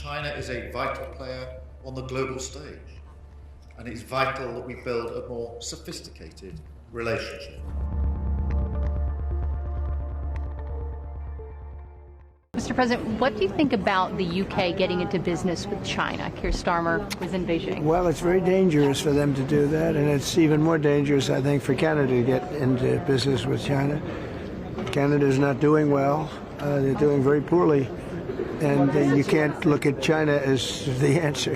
China is a vital player on the global stage, and it's vital that we build a more sophisticated relationship. Mr. President, what do you think about the UK getting into business with China? Keir Starmer was in Beijing. Well, it's very dangerous for them to do that, and it's even more dangerous, I think, for Canada to get into business with China. Canada is not doing well. They're doing very poorly, and you can't look at China as the answer.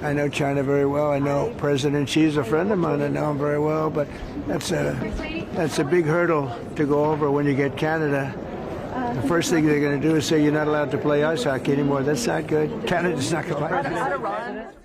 I know China very well. I know President Xi's a friend of mine. I know him very well, but that's a big hurdle to go over when you get Canada. The first thing they're going to do is say you're not allowed to play ice hockey anymore. That's not good. Canada's not going to like that.